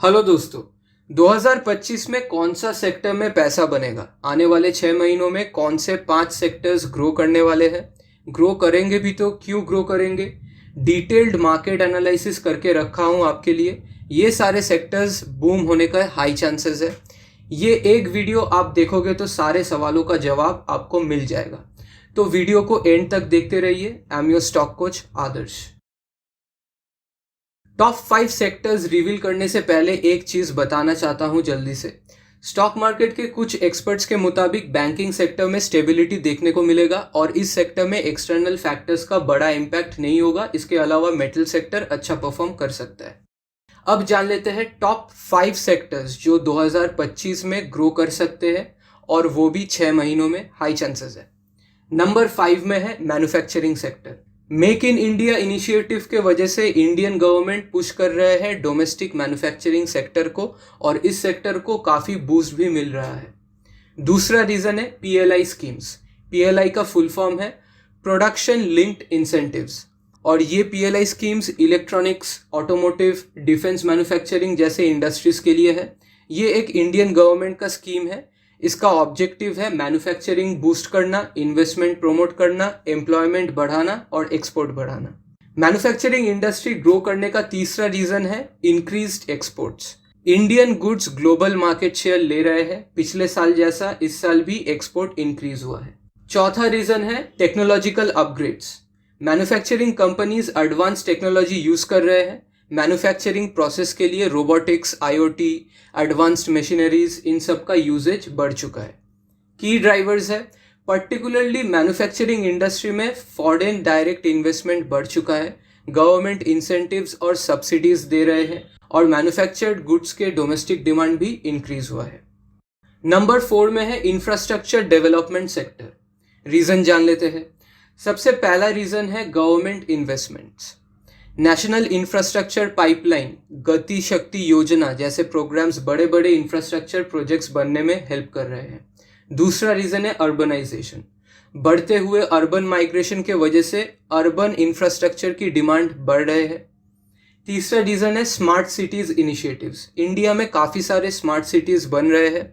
Hello दोस्तों। 2025 में कौन सा सेक्टर में पैसा बनेगा? आने वाले 6 महीनों में कौन से 5 सेक्टर्स ग्रो करने वाले हैं? ग्रो करेंगे भी तो क्यों ग्रो करेंगे? डिटेल्ड मार्केट एनालिसिस करके रखा हूँ आपके लिए। ये सारे सेक्टर्स बूम होने का हाई चांसेस है। ये एक वीडियो आप देखोगे तो सारे सवालों का जवाब आपको मिल जाएगा। तो वीडियो को एंड तक देखते रहिए। I am your stock coach Adarsh. Top 5 sectors reveal करने से पहले एक चीज बताना चाहता हूं जल्दी से। स्टॉक मार्केट के कुछ एक्सपर्ट्स के मुताबिक बैंकिंग सेक्टर में स्टेबिलिटी देखने को मिलेगा और इस सेक्टर में एक्सटर्नल फैक्टर्स का बड़ा इम्पैक्ट नहीं होगा। इसके अलावा मेटल सेक्टर अच्छा परफॉर्म कर सकता है। अब जान लेते हैं टॉप 5 सेक्टर्स जो 2025 में ग्रो कर सकते हैं और वो भी 6 महीनों में हाई चांसेस है। नंबर 5 में है manufacturing sector. Make in India initiative के वजह से इंडियन गवर्नमेंट पुश कर रहे हैं डोमेस्टिक मैन्युफैक्चरिंग सेक्टर को और इस सेक्टर को काफ़ी बूस्ट भी मिल रहा है। दूसरा रीज़न है पीएलआई स्कीम्स। पीएलआई का फुल फॉर्म है प्रोडक्शन लिंक्ड इंसेंटिव्स और ये PLI schemes electronics, automotive, defence manufacturing जैसे इंडस्ट्रीज के लिए है। ये एक इंडियन गवर्नमेंट का स्कीम है। इसका ऑब्जेक्टिव है मैन्युफैक्चरिंग बूस्ट करना, इन्वेस्टमेंट प्रमोट करना, एम्प्लॉयमेंट बढ़ाना और एक्सपोर्ट बढ़ाना। मैन्युफैक्चरिंग इंडस्ट्री ग्रो करने का तीसरा रीजन है increased exports. Indian goods global market share ले रहे हैं। पिछले साल जैसा इस साल भी एक्सपोर्ट इंक्रीज हुआ है। चौथा रीजन है technological upgrades. Manufacturing companies advance technology use कर रहे हैं। मैन्युफैक्चरिंग प्रोसेस के लिए रोबोटिक्स, आईओटी, एडवांस्ड मशीनरीज, इन सब का यूजेज बढ़ चुका है। की ड्राइवर्स है पर्टिकुलरली मैन्युफैक्चरिंग इंडस्ट्री में फॉरेन डायरेक्ट इन्वेस्टमेंट बढ़ चुका है। गवर्नमेंट इंसेंटिव्स और सब्सिडीज दे रहे हैं और मैन्युफैक्चर्ड गुड्स के डोमेस्टिक डिमांड भी इंक्रीज हुआ है। नंबर 4 में है इंफ्रास्ट्रक्चर डेवलपमेंट सेक्टर। रीजन जान लेते हैं। सबसे पहला रीजन है government investments. National infrastructure pipeline, गति शक्ति योजना जैसे प्रोग्राम्स बड़े बड़े इंफ्रास्ट्रक्चर प्रोजेक्ट्स बनने में हेल्प कर रहे हैं। दूसरा रीजन है अर्बनाइजेशन। बढ़ते हुए अर्बन माइग्रेशन के वजह से अर्बन इंफ्रास्ट्रक्चर की डिमांड बढ़ रहे हैं। तीसरा रीजन है स्मार्ट सिटीज इनिशिएटिव्स। इंडिया में काफ़ी सारे स्मार्ट सिटीज बन रहे हैं।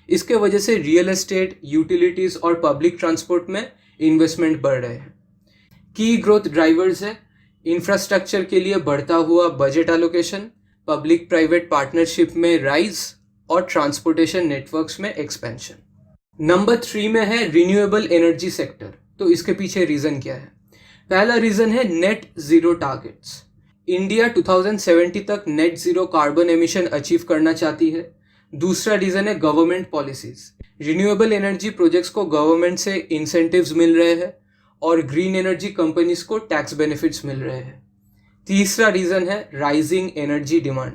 इसके वजह से रियल एस्टेट, यूटिलिटीज और पब्लिक ट्रांसपोर्ट में इन्वेस्टमेंट बढ़ रहे हैं। की ग्रोथ ड्राइवर्स है इंफ्रास्ट्रक्चर के लिए बढ़ता हुआ budget allocation, public private partnership में राइज और ट्रांसपोर्टेशन नेटवर्क्स में एक्सपेंशन। नंबर 3 में है रिन्यूएबल एनर्जी सेक्टर। तो इसके पीछे रीजन क्या है? पहला रीजन है नेट जीरो टारगेट्स। इंडिया 2070 तक net zero carbon emission achieve करना चाहती है। दूसरा रीजन है government policies. Renewable energy projects को गवर्नमेंट से इंसेंटिव्स मिल रहे हैं और ग्रीन एनर्जी कंपनीज को टैक्स बेनिफिट्स मिल रहे हैं। तीसरा रीजन है राइजिंग एनर्जी डिमांड।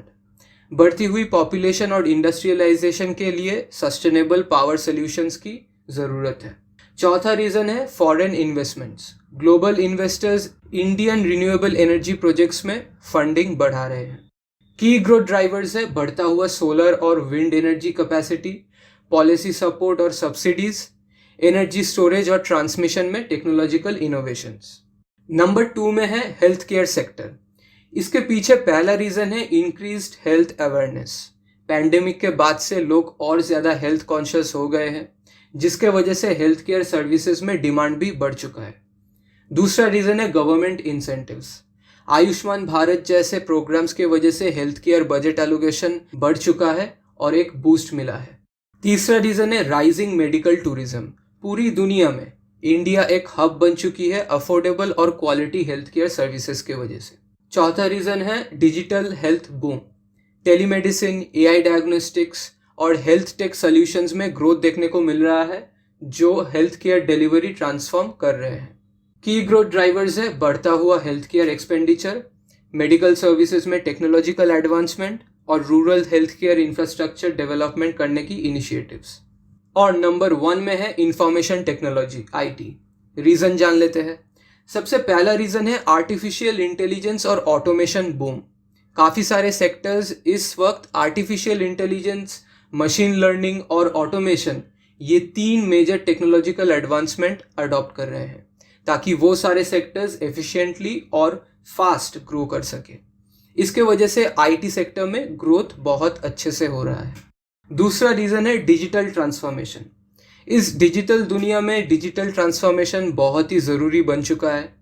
बढ़ती हुई पॉपुलेशन और इंडस्ट्रियलाइजेशन के लिए सस्टेनेबल पावर सॉल्यूशंस की ज़रूरत है। चौथा रीजन है foreign investments. Global investors Indian renewable energy projects में फंडिंग बढ़ा रहे हैं। की ग्रोथ ड्राइवर्स है बढ़ता हुआ सोलर और wind energy capacity, policy support और सब्सिडीज, एनर्जी स्टोरेज और ट्रांसमिशन में टेक्नोलॉजिकल इनोवेशंस। नंबर 2 में है हेल्थ केयर सेक्टर। इसके पीछे पहला रीजन है इंक्रीज्ड हेल्थ अवेयरनेस। पैंडेमिक के बाद से लोग और ज़्यादा हेल्थ कॉन्शियस हो गए हैं, जिसके वजह से हेल्थ केयर सर्विसेज में डिमांड भी बढ़ चुका है। दूसरा रीजन है गवर्नमेंट इंसेंटिव्स। आयुष्मान भारत जैसे प्रोग्राम्स के वजह से हेल्थ केयर बजट एलोकेशन बढ़ चुका है और एक बूस्ट मिला है। तीसरा रीजन है राइजिंग मेडिकल टूरिज्म। पूरी दुनिया में इंडिया एक हब बन चुकी है अफोर्डेबल और क्वालिटी हेल्थ केयर सर्विसेज के वजह से। चौथा रीजन है digital health boom. Telemedicine, AI diagnostics और हेल्थ टेक सॉल्यूशंस में ग्रोथ देखने को मिल रहा है जो हेल्थ केयर डिलीवरी ट्रांसफॉर्म कर रहे हैं। की ग्रोथ ड्राइवर्स है बढ़ता हुआ health care expenditure, medical services में टेक्नोलॉजिकल एडवांसमेंट और rural health care infrastructure development करने की इनिशिएटिव्स। और नंबर 1 में है इंफॉर्मेशन टेक्नोलॉजी, आईटी। रीजन जान लेते हैं। सबसे पहला रीजन है आर्टिफिशियल इंटेलिजेंस और ऑटोमेशन बूम। काफ़ी सारे सेक्टर्स इस वक्त आर्टिफिशियल इंटेलिजेंस, मशीन लर्निंग और ऑटोमेशन, ये 3 मेजर टेक्नोलॉजिकल एडवांसमेंट अडॉप्ट कर रहे हैं ताकि वो सारे सेक्टर्स एफिशिएंटली और फास्ट ग्रो कर सके। इसके वजह से आईटी सेक्टर में ग्रोथ बहुत अच्छे से हो रहा है। दूसरा रीज़न है डिजिटल ट्रांसफॉर्मेशन। इस डिजिटल दुनिया में डिजिटल ट्रांसफॉर्मेशन बहुत ही ज़रूरी बन चुका है,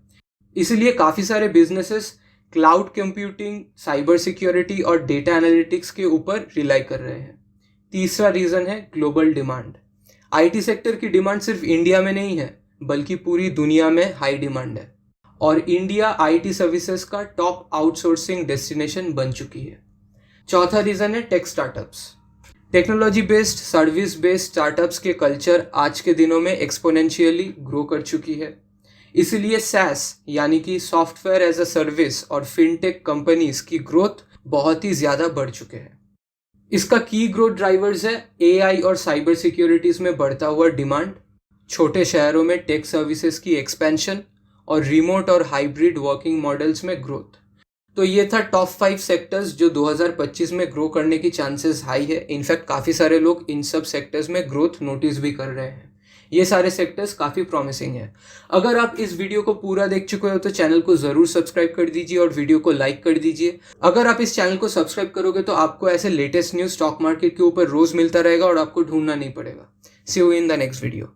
इसलिए काफ़ी सारे businesses cloud computing, cyber security और डेटा एनालिटिक्स के ऊपर रिलाई कर रहे हैं। तीसरा रीज़न है ग्लोबल डिमांड। आईटी सेक्टर की डिमांड सिर्फ इंडिया में नहीं है, बल्कि पूरी दुनिया में हाई डिमांड है और इंडिया आईटी सर्विसेज का टॉप आउटसोर्सिंग डेस्टिनेशन बन चुकी है। चौथा रीज़न है tech startups. Technology based, service based startups के कल्चर आज के दिनों में एक्सपोनेंशियली ग्रो कर चुकी है। इसलिए SaaS यानी कि सॉफ्टवेयर एज अ सर्विस और फिनटेक कंपनीज की ग्रोथ बहुत ही ज़्यादा बढ़ चुके हैं। इसका की ग्रोथ ड्राइवर्स है AI और साइबर सिक्योरिटीज़ में बढ़ता हुआ डिमांड, छोटे शहरों में टेक सर्विसेज की एक्सपेंशन और रिमोट और हाइब्रिड वर्किंग मॉडल्स में ग्रोथ। तो ये था टॉप 5 सेक्टर्स जो 2025 में ग्रो करने की चांसेस हाई है। इनफैक्ट काफ़ी सारे लोग इन सब सेक्टर्स में ग्रोथ नोटिस भी कर रहे हैं। ये सारे सेक्टर्स काफ़ी प्रॉमिसिंग है। अगर आप इस वीडियो को पूरा देख चुके हो तो चैनल को ज़रूर सब्सक्राइब कर दीजिए और वीडियो को लाइक कर दीजिए। अगर आप इस चैनल को सब्सक्राइब करोगे तो आपको ऐसे लेटेस्ट न्यूज़ स्टॉक मार्केट के ऊपर रोज़ मिलता रहेगा और आपको ढूंढना नहीं पड़ेगा। See you in the next video.